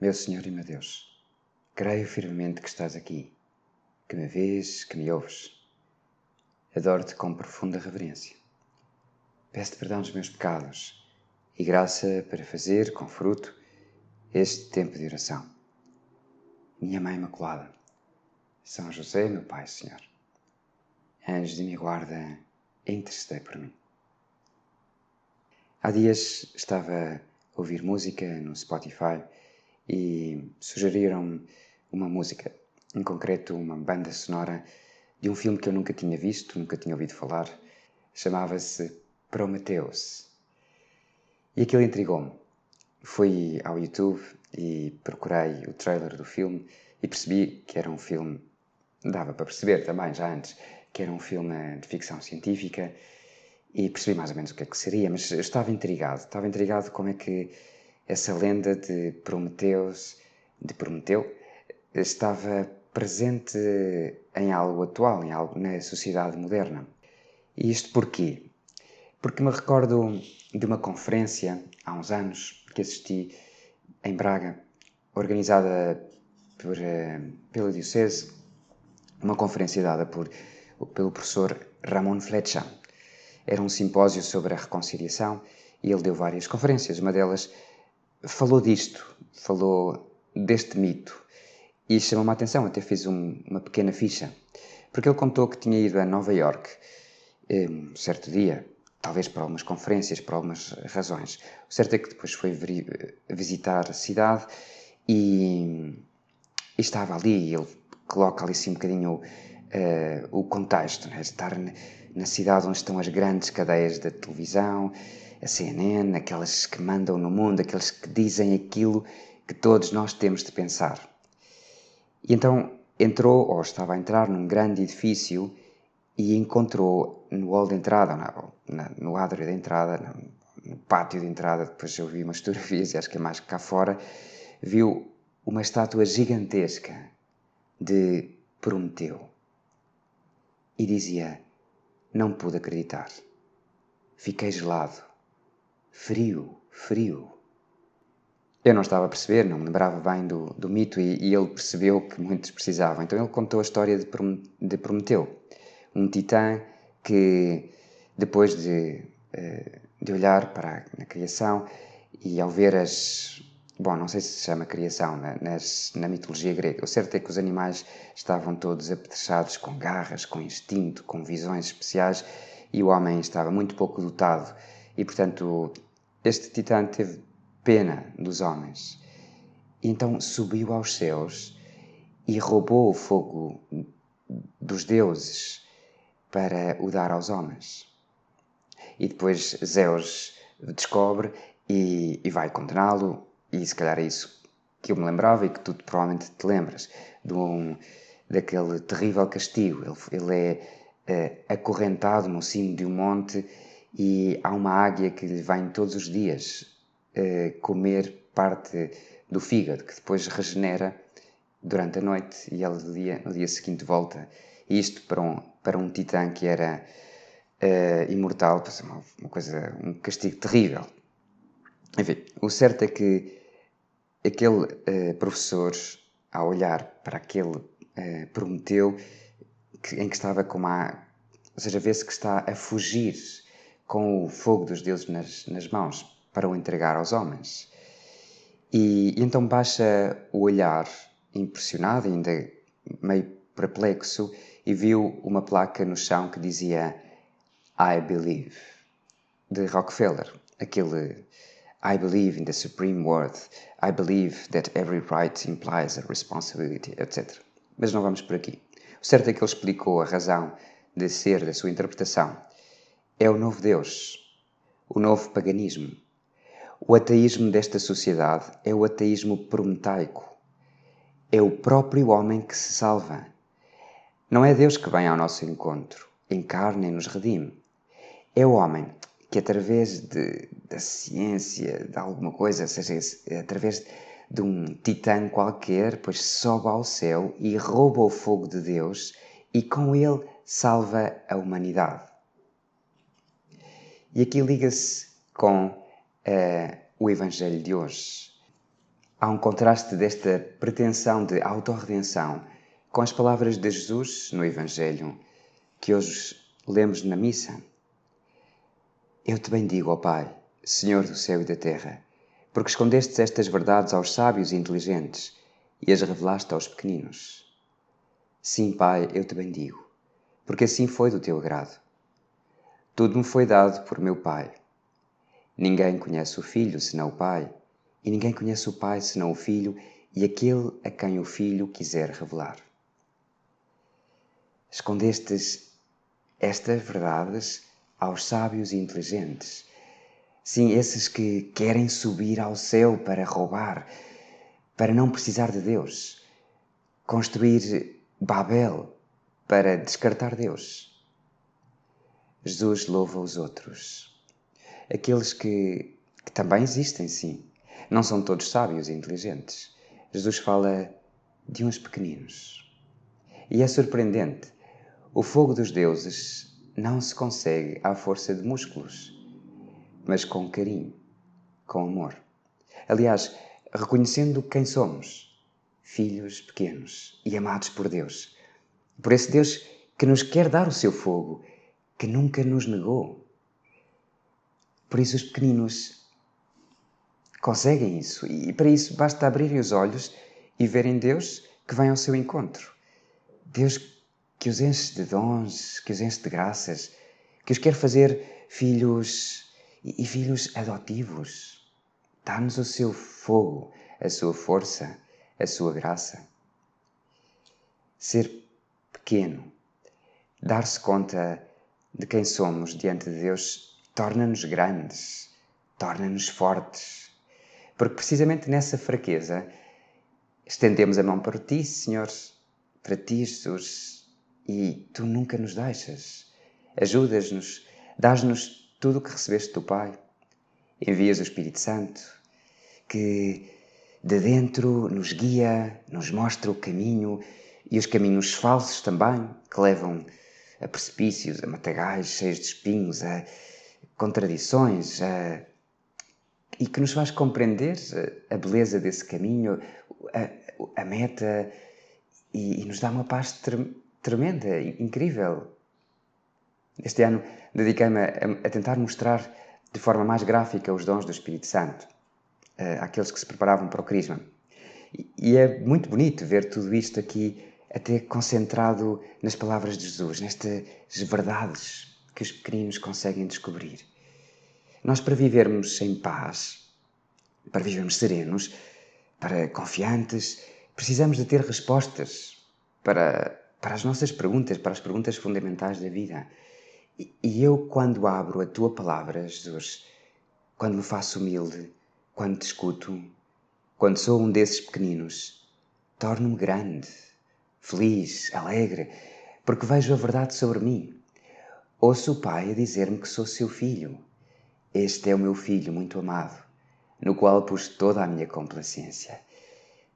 Meu Senhor e meu Deus, creio firmemente que estás aqui, que me vês, que me ouves. Adoro-te com profunda reverência. Peço-te perdão dos meus pecados e graça para fazer, com fruto, este tempo de oração. Minha Mãe Imaculada, São José, meu Pai, Senhor, anjos de minha guarda, intercedei por mim. Há dias estava a ouvir música no Spotify e sugeriram-me uma música, em concreto uma banda sonora de um filme que eu nunca tinha visto, nunca tinha ouvido falar. Chamava-se Prometheus. E aquilo intrigou-me. Fui ao YouTube e procurei o trailer do filme e percebi que era um filme, dava para perceber também já antes, que era um filme de ficção científica e percebi mais ou menos o que é que seria, mas eu estava intrigado como é que essa lenda de Prometeu, estava presente em algo atual, em algo na sociedade moderna. E isto porquê? Porque me recordo de uma conferência, há uns anos, que assisti em Braga, organizada pela Diocese, uma conferência dada pelo professor Ramon Flecha. Era um simpósio sobre a reconciliação e ele deu várias conferências. Uma delas falou deste mito. E chamou-me a atenção, até fiz uma pequena ficha. Porque ele contou que tinha ido a Nova Iorque um certo dia, talvez para algumas conferências, por algumas razões. O certo é que depois foi visitar a cidade e estava ali, e ele coloca ali assim um bocadinho o contexto, né? Estar na cidade onde estão as grandes cadeias da televisão, a CNN, aquelas que mandam no mundo, aqueles que dizem aquilo que todos nós temos de pensar. E então entrou, ou estava a entrar, num grande edifício e encontrou no hall de entrada, no ádrio de entrada, no pátio de entrada, depois eu vi umas fotografias e acho que é mais que cá fora, viu uma estátua gigantesca de Prometeu. E dizia: não pude acreditar. Fiquei gelado. Frio. Eu não estava a perceber, não me lembrava bem do mito e ele percebeu que muitos precisavam. Então ele contou a história de Prometeu, um titã que, depois de olhar para a criação e ao ver não sei se chama criação na mitologia grega. O certo é que os animais estavam todos apetrechados com garras, com instinto, com visões especiais e o homem estava muito pouco dotado e, portanto, este titã teve pena dos homens. E então subiu aos céus e roubou o fogo dos deuses para o dar aos homens. E depois Zeus descobre e vai condená-lo, e se calhar é isso que eu me lembrava e que tu provavelmente te lembras, daquele terrível castigo. Ele é acorrentado no cimo de um monte e há uma águia que lhe vem todos os dias comer parte do fígado, que depois regenera durante a noite e ele no dia seguinte volta. E isto para um titã que era imortal, um castigo terrível. Enfim, o certo é que aquele professor, ao olhar para aquele Prometeu, em que estava ou seja, vê-se que está a fugir com o fogo dos deuses nas mãos para o entregar aos homens. E então baixa o olhar, impressionado, ainda meio perplexo, e viu uma placa no chão que dizia I Believe, de Rockefeller. Aquele I believe in the supreme worth, I believe that every right implies a responsibility, etc. Mas não vamos por aqui. O certo é que ele explicou a razão de ser da sua interpretação. É o novo Deus, o novo paganismo. O ateísmo desta sociedade é o ateísmo prometaico. É o próprio homem que se salva. Não é Deus que vem ao nosso encontro, encarna e nos redime. É o homem que, através da ciência, de alguma coisa, ou seja, através de um titã qualquer, pois sobe ao céu e rouba o fogo de Deus e com ele salva a humanidade. E aqui liga-se com o Evangelho de hoje. há um contraste desta pretensão de autorredenção com as palavras de Jesus no Evangelho que hoje lemos na missa. Eu te bendigo, ó Pai, Senhor do céu e da terra, porque escondestes estas verdades aos sábios e inteligentes e as revelaste aos pequeninos. Sim, Pai, eu te bendigo, porque assim foi do teu agrado. Tudo me foi dado por meu Pai. Ninguém conhece o Filho senão o Pai, e ninguém conhece o Pai senão o Filho e aquele a quem o Filho quiser revelar. Escondestes estas verdades aos sábios e inteligentes. Sim, esses que querem subir ao céu para roubar, para não precisar de Deus. Construir Babel para descartar Deus. Jesus louva os outros. Aqueles que também existem, sim. Não são todos sábios e inteligentes. Jesus fala de uns pequeninos. E é surpreendente. O fogo dos deuses não se consegue à força de músculos, mas com carinho, com amor. Aliás, reconhecendo quem somos, filhos pequenos e amados por Deus. Por esse Deus que nos quer dar o seu fogo, que nunca nos negou. Por isso os pequeninos conseguem isso, e para isso basta abrirem os olhos e verem Deus que vem ao seu encontro. Deus que os enche de dons, que os enche de graças, que os quer fazer filhos e filhos adotivos. Dá-nos o seu fogo, a sua força, a sua graça. Ser pequeno, dar-se conta de quem somos diante de Deus, torna-nos grandes, torna-nos fortes. Porque precisamente nessa fraqueza estendemos a mão para ti, Senhor, para ti, Jesus, e tu nunca nos deixas. Ajudas-nos, dás-nos tudo o que recebeste do Pai. Envias o Espírito Santo, que de dentro nos guia, nos mostra o caminho e os caminhos falsos também, que levam a precipícios, a matagais cheios de espinhos, a contradições, e que nos faz compreender a beleza desse caminho, a meta, e nos dá uma paz tremenda, incrível. Este ano dediquei-me a tentar mostrar de forma mais gráfica os dons do Espírito Santo, àqueles que se preparavam para o Crisma. E é muito bonito ver tudo isto aqui até concentrado nas palavras de Jesus, nestas verdades que os pequeninos conseguem descobrir. Nós, para vivermos em paz, para vivermos serenos, para confiantes, precisamos de ter respostas para as nossas perguntas, para as perguntas fundamentais da vida. E eu, quando abro a Tua Palavra, Jesus, quando me faço humilde, quando te escuto, quando sou um desses pequeninos, torno-me grande, feliz, alegre, porque vejo a verdade sobre mim. Ouço o Pai a dizer-me que sou seu filho. Este é o meu filho muito amado, no qual pus toda a minha complacência.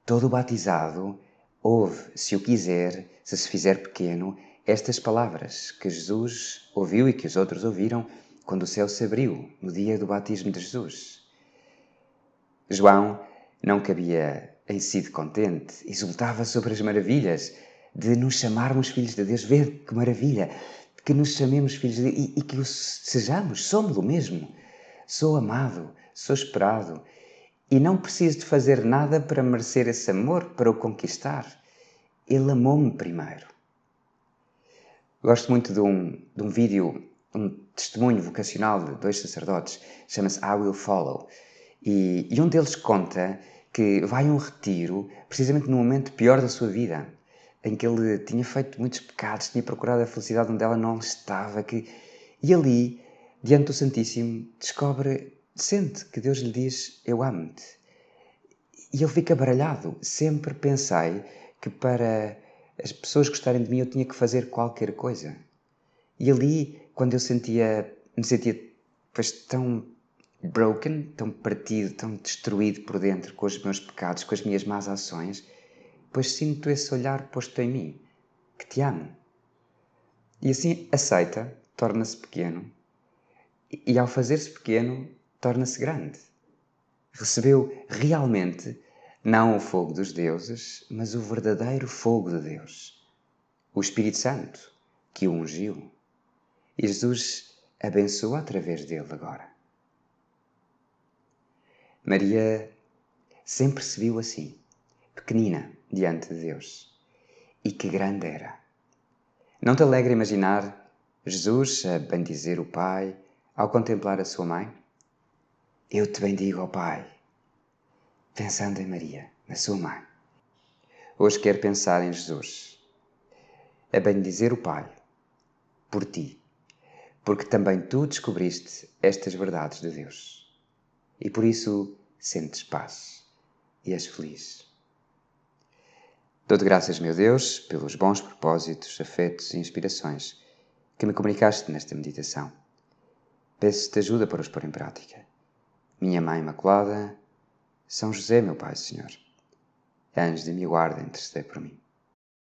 Todo batizado ouve, se o quiser, se fizer pequeno, estas palavras que Jesus ouviu e que os outros ouviram quando o céu se abriu no dia do batismo de Jesus. João não cabia em si de contente, exultava sobre as maravilhas de nos chamarmos filhos de Deus. Vê que maravilha, que nos chamemos filhos de Deus e que o sejamos, somos o mesmo. Sou amado, sou esperado e não preciso de fazer nada para merecer esse amor, para o conquistar. Ele amou-me primeiro. Gosto muito de um vídeo, um testemunho vocacional de dois sacerdotes, chama-se I Will Follow. E um deles conta que vai a um retiro precisamente no momento pior da sua vida, em que ele tinha feito muitos pecados, tinha procurado a felicidade onde ela não estava, e ali, diante do Santíssimo, sente que Deus lhe diz, eu amo-te. E ele fica baralhado. Sempre pensei que para as pessoas gostarem de mim eu tinha que fazer qualquer coisa. E ali, quando eu me sentia pois, tão broken, tão partido, tão destruído por dentro com os meus pecados, com as minhas más ações, pois sinto esse olhar posto em mim, que te amo. E assim aceita, torna-se pequeno, e ao fazer-se pequeno, torna-se grande. Recebeu realmente Não o fogo dos deuses, mas o verdadeiro fogo de Deus, o Espírito Santo, que o ungiu. E Jesus abençoa através dele agora. Maria sempre se viu assim, pequenina diante de Deus. E que grande era! Não te alegra imaginar Jesus a bendizer o Pai ao contemplar a sua mãe? Eu te bendigo, ó Pai, pensando em Maria, na sua mãe. Hoje quero pensar em Jesus, a bendizer o Pai, por ti, porque também tu descobriste estas verdades de Deus. E por isso sentes paz e és feliz. Dou-te graças, meu Deus, pelos bons propósitos, afetos e inspirações que me comunicaste nesta meditação. Peço-te ajuda para os pôr em prática. Minha Mãe Imaculada, São José, meu Pai, Senhor, anjos de minha guarda, intercedei por mim.